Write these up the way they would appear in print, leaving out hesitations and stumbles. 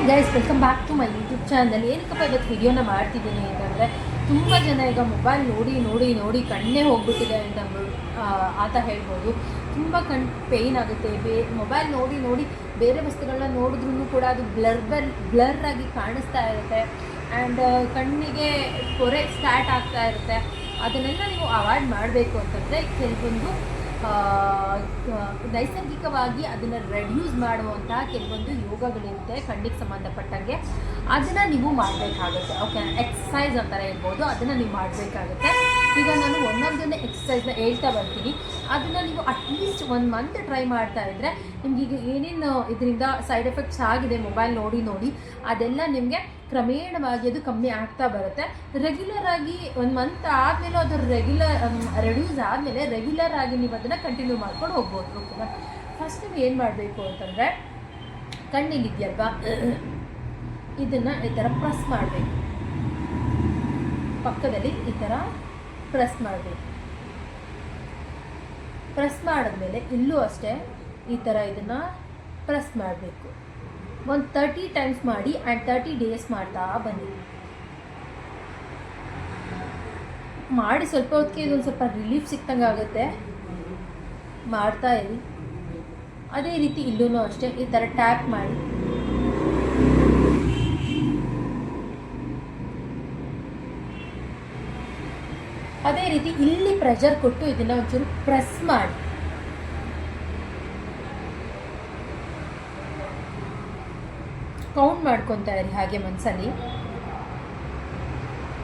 Guys welcome back to my YouTube channel. ಏನಕ್ಕಪ್ಪ ಇವತ್ತು ವಿಡಿಯೋನ ಮಾಡ್ತಿದ್ದೀನಿ ಅಂತಂದರೆ, ತುಂಬ ಜನ ಈಗ ಮೊಬೈಲ್ ನೋಡಿ ನೋಡಿ ನೋಡಿ ಕಣ್ಣೇ ಹೋಗ್ಬಿಟ್ಟಿದೆ ಅಂತ ಆತ ಹೇಳ್ಬೋದು. ತುಂಬ ಪೇಯ್ನ್ ಆಗುತ್ತೆ. ಮೊಬೈಲ್ ನೋಡಿ ನೋಡಿ ಬೇರೆ ವಸ್ತುಗಳನ್ನ ನೋಡಿದ್ರೂ ಕೂಡ ಅದು ಬ್ಲರ್ ಆಗಿ ಕಾಣಿಸ್ತಾ ಇರುತ್ತೆ. ಆ್ಯಂಡ್ ಕಣ್ಣಿಗೆ ಪೊರೆ ಸ್ಟಾರ್ಟ್ ಆಗ್ತಾ ಇರುತ್ತೆ. ಅದನ್ನೆಲ್ಲ ನೀವು ಅವಾಯ್ಡ್ ಮಾಡಬೇಕು ಅಂತಂದರೆ ಕೆಲವೊಂದು ನೈಸರ್ಗಿಕವಾಗಿ ಅದನ್ನು ರೆಡ್ಯೂಸ್ ಮಾಡುವಂತಹ ಕೆಲವೊಂದು ಯೋಗಗಳಿರುತ್ತೆ ಕಣ್ಣಿಗೆ ಸಂಬಂಧಪಟ್ಟಂಗೆ. ಅದನ್ನು ನೀವು ಮಾಡಬೇಕಾಗುತ್ತೆ. ಓಕೆ, ಎಕ್ಸಸೈಸ್ ಅಂತಾರೆ ಹೇಳ್ಬೋದು, ಅದನ್ನು ನೀವು ಮಾಡಬೇಕಾಗುತ್ತೆ. ಈಗ ನಾನು ಒಂದೊಂದನ್ನೇ ಎಕ್ಸಸೈಸ್ನ ಹೇಳ್ತಾ ಬರ್ತೀನಿ. ಅದನ್ನು ನೀವು ಅಟ್ಲೀಸ್ಟ್ 1 ಮಂತ್ ಟ್ರೈ ಮಾಡ್ತಾ ಇದ್ದರೆ ನಿಮಗೀಗ ಏನೇನು ಇದರಿಂದ ಸೈಡ್ ಎಫೆಕ್ಟ್ಸ್ ಆಗಿದೆ ಮೊಬೈಲ್ ನೋಡಿ ನೋಡಿ ಅದೆಲ್ಲ ನಿಮಗೆ ಕ್ರಮೇಣವಾಗಿ ಅದು ಕಮ್ಮಿ ಆಗ್ತಾ ಬರುತ್ತೆ. ರೆಗ್ಯುಲರಾಗಿ 1 ಮಂತ್ ಆದಮೇಲೆ ಅದು ರೆಡ್ಯೂಸ್ ಆದಮೇಲೆ ರೆಗ್ಯುಲರ್ ಆಗಿ ನೀವು ಅದನ್ನು ಕಂಟಿನ್ಯೂ ಮಾಡ್ಕೊಂಡು ಹೋಗ್ಬೋದು. ಓಕೆನಾ? ಫಸ್ಟ್ ನೀವು ಏನು ಮಾಡಬೇಕು ಅಂತಂದರೆ, ಕಣ್ಣಿಗಿದೆಯಲ್ವಾ, ಇದನ್ನು ಈ ಥರ ಪ್ರೆಸ್ ಮಾಡಬೇಕು. ಪಕ್ಕದಲ್ಲಿ ಈ ಥರ ಪ್ರೆಸ್ ಮಾಡಬೇಕು. ಪ್ರೆಸ್ ಮಾಡಿದ್ಮೇಲೆ ಇಲ್ಲೂ ಅಷ್ಟೇ ಈ ಥರ ಇದನ್ನು ಪ್ರೆಸ್ ಮಾಡಬೇಕು. ಒಂದು 30 ಟೈಮ್ಸ್ ಮಾಡಿ ಆ್ಯಂಡ್ 30 ಡೇಸ್ ಮಾಡ್ತಾ ಬನ್ನಿ. ಮಾಡಿ ಸ್ವಲ್ಪ ಹೊತ್ತಿಗೆ ಇದೊಂದು ಸ್ವಲ್ಪ ರಿಲೀಫ್ ಸಿಕ್ತಂಗೆ ಆಗುತ್ತೆ. ಮಾಡ್ತಾ ಇರಿ. ಅದೇ ರೀತಿ ಇಲ್ಲೂ ಅಷ್ಟೇ ಈ ಥರ ಟ್ಯಾಪ್ ಮಾಡಿ. ಅದೇ ರೀತಿ ಇಲ್ಲಿ ಪ್ರೆಷರ್ ಕೊಟ್ಟು ಇದನ್ನು ಒಂಚೂರು ಪ್ರೆಸ್ ಮಾಡಿ. ಕೌಂಟ್ ಮಾಡ್ಕೊತಾ ಇರಿ ಹಾಗೆ ಮನಸ್ಸಲ್ಲಿ.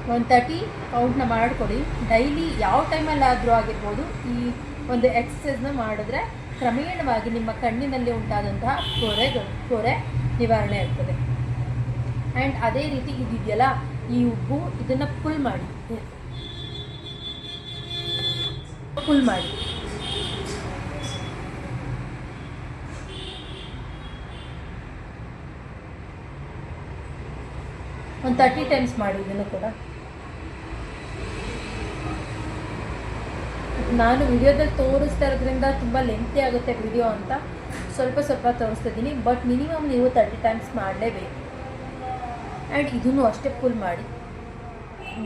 130 ಕೌಂಟ್ನ ಮಾಡಿಕೊಡಿ. ಡೈಲಿ ಯಾವ ಟೈಮಲ್ಲಾದರೂ ಆಗಿರ್ಬೋದು ಈ ಒಂದು ಎಕ್ಸಸೈಸ್ನ ಮಾಡಿದ್ರೆ ಕ್ರಮೇಣವಾಗಿ ನಿಮ್ಮ ಕಣ್ಣಿನಲ್ಲಿ ಉಂಟಾದಂತಹ ಪೊರೆ ನಿವಾರಣೆ ಆಗ್ತದೆ. ಆ್ಯಂಡ್ ಅದೇ ರೀತಿ ಇದೆಯಲ್ಲ ಈ ಉಬ್ಬು, ಇದನ್ನು ಫುಲ್ ಮಾಡಿ. ಒಂದು 30 ಟೈಮ್ಸ್ ಮಾಡಿ. ಇದನ್ನು ಕೂಡ ನಾನು ವಿಡಿಯೋದಲ್ಲಿ ತೋರಿಸ್ತಾ ಇರೋದ್ರಿಂದ ತುಂಬ ಲೆಂತಿ ಆಗುತ್ತೆ ವಿಡಿಯೋ ಅಂತ ಸ್ವಲ್ಪ ತೋರಿಸ್ತಾ ಇದ್ದೀನಿ. ಬಟ್ ಮಿನಿಮಮ್ ನೀವು 30 ಟೈಮ್ಸ್ ಮಾಡಲೇಬೇಕು. ಆ್ಯಂಡ್ ಇದನ್ನು ಅಷ್ಟೇ ಫುಲ್ ಮಾಡಿ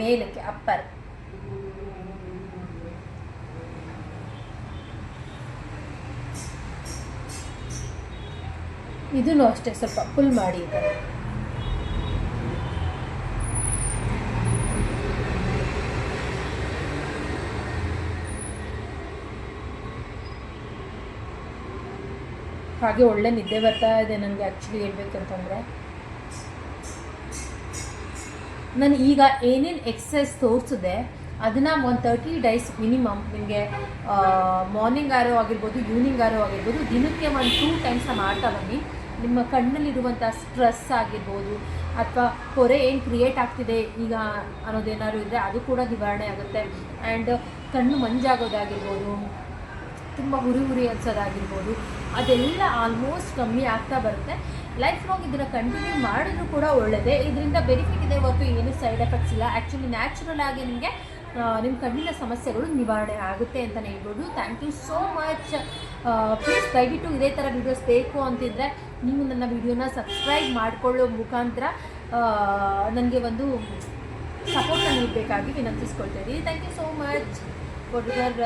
ಮೇಲಕ್ಕೆ, ಅಪ್ಪರ್. ಇದನ್ನು ಅಷ್ಟೇ ಸ್ವಲ್ಪ ಫುಲ್ ಮಾಡಿ. ಈ ಥರ ಹಾಗೆ ಒಳ್ಳೆ ನಿದ್ದೆ ಬರ್ತಾ ಇದೆ ನನಗೆ. ಆ್ಯಕ್ಚುಲಿ ಹೇಳ್ಬೇಕಂತಂದರೆ, ನಾನು ಈಗ ಏನೇನು ಎಕ್ಸಸೈಸ್ ತೋರಿಸಿದೆ ಅದನ್ನು ಒಂದು 30 ಡೇಸ್ ಮಿನಿಮಮ್ ನಿಮಗೆ ಮಾರ್ನಿಂಗ್ ಆರೋ ಆಗಿರ್ಬೋದು, ಈವ್ನಿಂಗ್ ಆರೋ ಆಗಿರ್ಬೋದು, ದಿನಕ್ಕೆ ಒಂದು 2 ಟೈಮ್ಸ್ನ ಮಾಡ್ತಾ ಬನ್ನಿ. ನಿಮ್ಮ ಕಣ್ಣಲ್ಲಿರುವಂಥ ಸ್ಟ್ರೆಸ್ ಆಗಿರ್ಬೋದು ಅಥವಾ ಪೊರೆ ಏನು ಕ್ರಿಯೇಟ್ ಆಗ್ತಿದೆ ಈಗ ಅನ್ನೋದೇನಾದ್ರು ಇದ್ದರೆ ಅದು ಕೂಡ ನಿವಾರಣೆ ಆಗುತ್ತೆ. ಆ್ಯಂಡ್ ಕಣ್ಣು ಮಂಜಾಗೋದಾಗಿರ್ಬೋದು, ತುಂಬ ಹುರಿ ಅನ್ಸೋದಾಗಿರ್ಬೋದು, ಅದೆಲ್ಲ ಆಲ್ಮೋಸ್ಟ್ ಕಮ್ಮಿ ಆಗ್ತಾ ಬರುತ್ತೆ. ಲೈಫ್ ಲಾಂಗ್ ಇದನ್ನು ಕಂಟಿನ್ಯೂ ಮಾಡಿದ್ರೂ ಕೂಡ ಒಳ್ಳೆಯದೇ. ಇದರಿಂದ ಬೆನಿಫಿಟ್ ಇದೆ ಹೊರತು ಏನೂ ಸೈಡ್ ಎಫೆಕ್ಟ್ಸ್ ಇಲ್ಲ. ಆ್ಯಕ್ಚುಲಿ ನ್ಯಾಚುರಲ್ ಆಗಿ ನಿಮಗೆ ನಿಮ್ಮ ಕಣ್ಣಿನ ಸಮಸ್ಯೆಗಳು ನಿವಾರಣೆ ಆಗುತ್ತೆ ಅಂತಲೇ ಹೇಳ್ಬೋದು. Thank you so much. Please ದಯವಿಟ್ಟು ಇದೇ ಥರ ವೀಡಿಯೋಸ್ ಬೇಕು ಅಂತಿದ್ರೆ ನೀವು ನನ್ನ ವಿಡಿಯೋನ ಸಬ್ಸ್ಕ್ರೈಬ್ ಮಾಡಿಕೊಳ್ಳೋ ಮುಖಾಂತರ ನನಗೆ ಒಂದು ಸಪೋರ್ಟ್ನ ನೀಡಬೇಕಾಗಿ ವಿನಂತಿಸ್ಕೊಳ್ತಾ ಇದ್ದೀನಿ. Thank you so much for your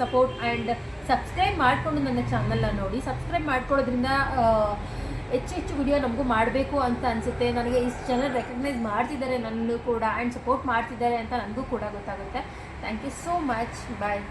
support. And subscribe ಮಾಡಿಕೊಂಡು ನನ್ನ ಚಾನಲ್ನ ನೋಡಿ. ಸಬ್ಸ್ಕ್ರೈಬ್ ಮಾಡ್ಕೊಳ್ಳೋದ್ರಿಂದ ಹೆಚ್ಚು ವಿಡಿಯೋ ನಮಗೂ ಮಾಡಬೇಕು ಅಂತ ಅನಿಸುತ್ತೆ. ನನಗೆ ಇಷ್ಟು ಜನ ರೆಕಗ್ನೈಸ್ ಮಾಡ್ತಿದ್ದಾರೆ ನನ್ನೂ ಕೂಡ, ಆ್ಯಂಡ್ ಸಪೋರ್ಟ್ ಮಾಡ್ತಿದ್ದಾರೆ ಅಂತ ನನಗೂ ಕೂಡ ಗೊತ್ತಾಗುತ್ತೆ. Thank you so much. Bye.